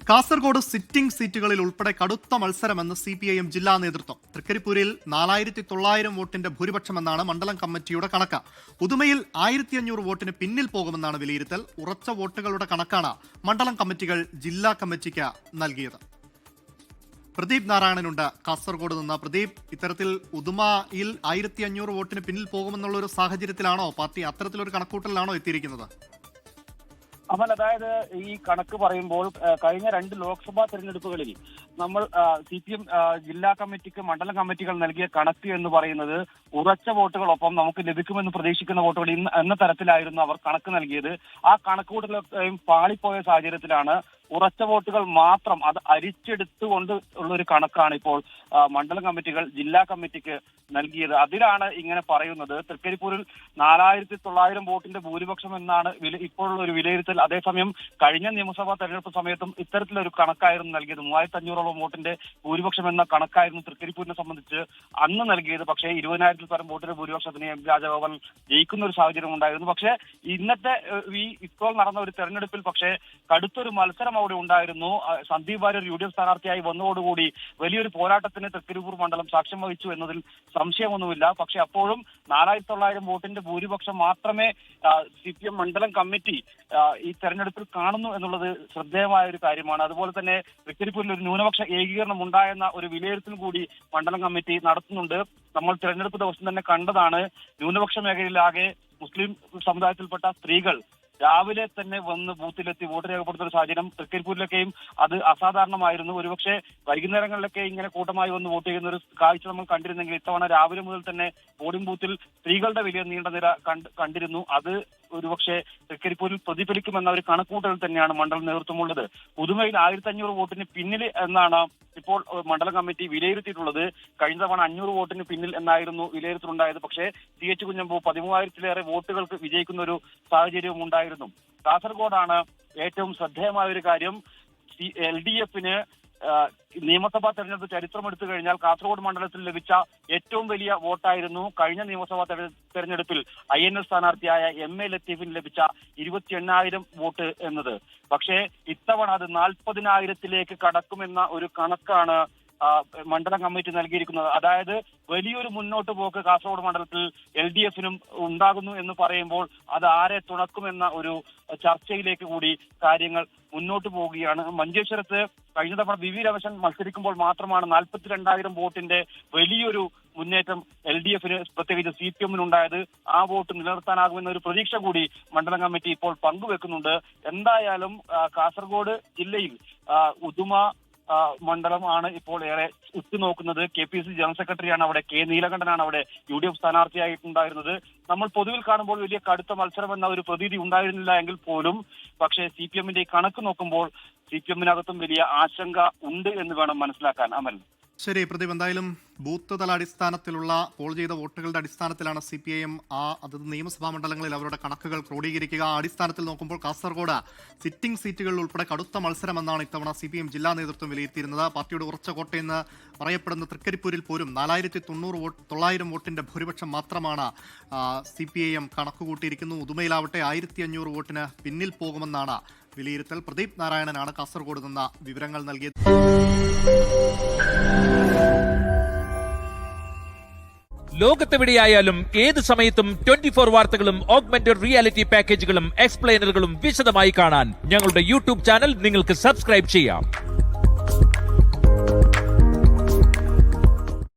Kasaragod sitting സീറ്റുകളിൽ ഉൾപ്പെടെ കടുത്ത മത്സരമെന്ന് CPIM ജില്ലാ നേതൃത്വം. തൃക്കരിപ്പൂരിൽ 4900 വോട്ടിന്റെ ഭൂരിപക്ഷമെന്നാണ് മണ്ഡലം കമ്മിറ്റിയുടെ കണക്ക്. ഉദുമയിൽ 1500 വോട്ടിന് പിന്നിൽ പോകുമെന്നാണ് വിലയിരുത്തൽ. ഉറച്ച വോട്ടുകളുടെ കണക്കാണ് മണ്ഡലം കമ്മിറ്റികൾ ജില്ലാ കമ്മിറ്റിക്ക് നൽകിയത്. പ്രദീപ് നാരായണനുണ്ട് കാസർഗോഡ് നിന്ന്. പ്രദീപ്, ഇത്തരത്തിൽ ഉദുമയിൽ 1500 വോട്ടിന് പിന്നിൽ പോകുമെന്നുള്ള ഒരു സാഹചര്യത്തിലാണോ പാർട്ടി അത്തരത്തിലൊരു കണക്കൂട്ടലിലാണോ എത്തിയിരിക്കുന്നത്? അമൽ, അതായത് ഈ കണക്ക് പറയുമ്പോൾ കഴിഞ്ഞ 2 ലോക്സഭാ തെരഞ്ഞെടുപ്പുകളിൽ നമ്മൾ CPM ജില്ലാ കമ്മിറ്റിക്ക് മണ്ഡലം കമ്മിറ്റികൾ നൽകിയ കണക്ക് എന്ന് പറയുന്നത് ഉറച്ച വോട്ടുകളൊപ്പം നമുക്ക് ലഭിക്കുമെന്ന് പ്രതീക്ഷിക്കുന്ന വോട്ടുകൾ എന്ന തരത്തിലായിരുന്നു അവർ കണക്ക് നൽകിയത്. ആ കണക്കുകൂട്ടലൊക്കെയും പാളിപ്പോയ സാഹചര്യത്തിലാണ് ഉറച്ച വോട്ടുകൾ മാത്രം അത് അരിച്ചെടുത്തുകൊണ്ട് ഉള്ളൊരു കണക്കാണ് ഇപ്പോൾ മണ്ഡലം കമ്മിറ്റികൾ ജില്ലാ കമ്മിറ്റിക്ക് നൽകിയത്. അതിലാണ് ഇങ്ങനെ പറയുന്നത്. തൃക്കരിപ്പൂരിൽ 4900 വോട്ടിന്റെ ഭൂരിപക്ഷം എന്നാണ് ഇപ്പോഴുള്ള ഒരു വിലയിരുത്തൽ. അതേസമയം കഴിഞ്ഞ നിയമസഭാ തെരഞ്ഞെടുപ്പ് സമയത്തും ഇത്തരത്തിലൊരു കണക്കായിരുന്നു നൽകിയത്. 3500 വോട്ടിന്റെ ഭൂരിപക്ഷം എന്ന കണക്കായിരുന്നു തൃക്കരിപ്പൂരിനെ സംബന്ധിച്ച് അന്ന് നൽകിയത്. പക്ഷേ 20,000 പരം വോട്ടിന്റെ ഭൂരിപക്ഷത്തിന് എം രാജഗോപാൽ ജയിക്കുന്ന ഒരു സാഹചര്യം ഉണ്ടായിരുന്നു. പക്ഷേ ഇന്നത്തെ ഇപ്പോൾ നടന്ന ഒരു തെരഞ്ഞെടുപ്പിൽ പക്ഷേ കടുത്തൊരു മത്സരം അവിടെ ഉണ്ടായിരുന്നു. സന്ദീപ് വാര്യർ UDF സ്ഥാനാർത്ഥിയായി വന്നതോടുകൂടി വലിയൊരു പോരാട്ടത്തിന് തൃക്കരിപ്പൂർ മണ്ഡലം സാക്ഷ്യം വഹിച്ചു എന്നതിൽ സംശയമൊന്നുമില്ല. പക്ഷെ അപ്പോഴും 4900 വോട്ടിന്റെ ഭൂരിപക്ഷം മാത്രമേ CPM മണ്ഡലം കമ്മിറ്റി ഈ തെരഞ്ഞെടുപ്പിൽ കാണുന്നു എന്നുള്ളത് ശ്രദ്ധേയമായ ഒരു കാര്യമാണ്. അതുപോലെ തന്നെ തൃക്കരിപ്പൂരിൽ ഒരു ന്യൂനപക്ഷ ഏകീകരണം ഉണ്ടായെന്ന ഒരു വിലയിരുത്തൽ കൂടി മണ്ഡലം കമ്മിറ്റി നടത്തുന്നുണ്ട്. നമ്മൾ തെരഞ്ഞെടുപ്പ് ദിവസം തന്നെ കണ്ടതാണ്. ന്യൂനപക്ഷ മേഖലയിലാകെ മുസ്ലിം സമുദായത്തിൽപ്പെട്ട സ്ത്രീകൾ രാവിലെ തന്നെ വന്ന് ബൂത്തിലെത്തി വോട്ട് രേഖപ്പെടുത്തുന്ന ഒരു സാഹചര്യം തൃക്കരിപ്പൂരിലൊക്കെയും അത് അസാധാരണമായിരുന്നു. ഒരുപക്ഷെ വൈകുന്നേരങ്ങളിലൊക്കെ ഇങ്ങനെ കൂട്ടമായി വന്ന് വോട്ട് ചെയ്യുന്ന ഒരു കാഴ്ച നമ്മൾ കണ്ടിരുന്നെങ്കിൽ ഇത്തവണ രാവിലെ മുതൽ തന്നെ പോളിംഗ് ബൂത്തിൽ സ്ത്രീകളുടെ വലിയ നീണ്ട നിര കണ്ടിരുന്നു. അത് ഒരുപക്ഷെ തൃക്കരിപ്പൂരിൽ പ്രതിഫലിക്കുമെന്ന ഒരു കണക്കൂട്ടൽ തന്നെയാണ് മണ്ഡലം നേതൃത്വമുള്ളത്. പുതുമയിൽ 1500 വോട്ടിന് പിന്നിൽ എന്നാണ് ഇപ്പോൾ മണ്ഡലം കമ്മിറ്റി വിലയിരുത്തിയിട്ടുള്ളത്. കഴിഞ്ഞ തവണ 500 വോട്ടിന് പിന്നിൽ എന്നായിരുന്നു വിലയിരുത്തലുണ്ടായത്. പക്ഷേ CH കുഞ്ഞമ്പു 13,000-ലേറെ വോട്ടുകൾക്ക് വിജയിക്കുന്ന ഒരു സാഹചര്യവും ഉണ്ടായിരുന്നു. കാസർഗോഡാണ് ഏറ്റവും ശ്രദ്ധേയമായ ഒരു കാര്യം. LDF-ന് നിയമസഭാ തെരഞ്ഞെടുപ്പ് ചരിത്രം എടുത്തു കഴിഞ്ഞാൽ കാസർഗോഡ് മണ്ഡലത്തിൽ ലഭിച്ച ഏറ്റവും വലിയ വോട്ടായിരുന്നു കഴിഞ്ഞ നിയമസഭാ തെരഞ്ഞെടുപ്പിൽ INL സ്ഥാനാർത്ഥിയായ MA ലത്തീഫിന് ലഭിച്ച 28,000 വോട്ട് എന്നത്. പക്ഷേ ഇത്തവണ അത് 40,000-ലേക്ക് കടക്കുമെന്ന ഒരു കണക്കാണ് മണ്ഡലം കമ്മിറ്റി നൽകിയിരിക്കുന്നത്. അതായത് വലിയൊരു മുന്നോട്ട് പോക്ക് കാസർഗോഡ് മണ്ഡലത്തിൽ LDF-നും ഉണ്ടാകുന്നു എന്ന് പറയുമ്പോൾ അത് ആരെ തുണക്കുമെന്ന ഒരു ചർച്ചയിലേക്ക് കൂടി കാര്യങ്ങൾ മുന്നോട്ട് പോവുകയാണ്. മഞ്ചേശ്വരത്ത് കഴിഞ്ഞ തവണ VV രമേശൻ മത്സരിക്കുമ്പോൾ മാത്രമാണ് 42,000 വോട്ടിന്റെ വലിയൊരു മുന്നേറ്റം LDF-ന് പ്രത്യേകിച്ച് CPM-നുണ്ടായത്. ആ വോട്ട് നിലനിർത്താനാകുമെന്ന ഒരു പ്രതീക്ഷ കൂടി മണ്ഡലം കമ്മിറ്റി ഇപ്പോൾ പങ്കുവെക്കുന്നുണ്ട്. എന്തായാലും കാസർഗോഡ് ജില്ലയിൽ ഉദുമ മണ്ഡലം ആണ് ഇപ്പോൾ ഏറെ ഉറ്റുനോക്കുന്നത്. KPC ജനറൽ സെക്രട്ടറിയാണ് അവിടെ, K നീലകണ്ഠനാണ് അവിടെ UDF സ്ഥാനാർത്ഥിയായിട്ടുണ്ടായിരുന്നത്. നമ്മൾ പൊതുവിൽ കാണുമ്പോൾ വലിയ കടുത്ത മത്സരം എന്ന ഒരു പ്രതീതി ഉണ്ടായിരുന്നില്ല എങ്കിൽ പോലും പക്ഷേ CPM-ന്റെ കണക്ക് നോക്കുമ്പോൾ CPM-നകത്തും വലിയ ആശങ്ക ഉണ്ട് എന്ന് വേണം മനസ്സിലാക്കാൻ. അമൽ, ശരി പ്രദീപ്, എന്തായാലും ബൂത്ത് തല അടിസ്ഥാനത്തിലുള്ള പോൾ ചെയ്ത വോട്ടുകളുടെ അടിസ്ഥാനത്തിലാണ് CPIM അതത് നിയമസഭാ മണ്ഡലങ്ങളിൽ അവരുടെ കണക്കുകൾ ക്രോഡീകരിക്കുക. ആ അടിസ്ഥാനത്തിൽ നോക്കുമ്പോൾ കാസർഗോഡ് സിറ്റിംഗ് സീറ്റുകളിൽ ഉൾപ്പെടെ കടുത്ത മത്സരമെന്നാണ് ഇത്തവണ CPIM ജില്ലാ നേതൃത്വം വിലയിരുത്തിയിരുന്നത്. പാർട്ടിയുടെ ഉറച്ച കോട്ടയെന്ന് പറയപ്പെടുന്ന തൃക്കരിപ്പൂരിൽ പോലും 4900 വോട്ടിന്റെ ഭൂരിപക്ഷം മാത്രമാണ് CPIM കണക്കുകൂട്ടിയിരിക്കുന്നു. ഉദുമയിലാവട്ടെ 1500 വോട്ടിന് പിന്നിൽ പോകുമെന്നാണ് വിലയിരുത്തൽ. പ്രദീപ് നാരായണനാണ് കാസർഗോഡ് നിന്ന് വിവരങ്ങൾ നൽകിയത്. ലോകത്തെവിടെയായാലും ഏത് സമയത്തും 24 വാർത്തകളും ഓഗ്മെന്റഡ് റിയാലിറ്റി പാക്കേജുകളും എക്സ്പ്ലെയിനറുകളും വിശദമായി കാണാൻ ഞങ്ങളുടെ YouTube ചാനൽ നിങ്ങൾക്ക് സബ്സ്ക്രൈബ് ചെയ്യാം.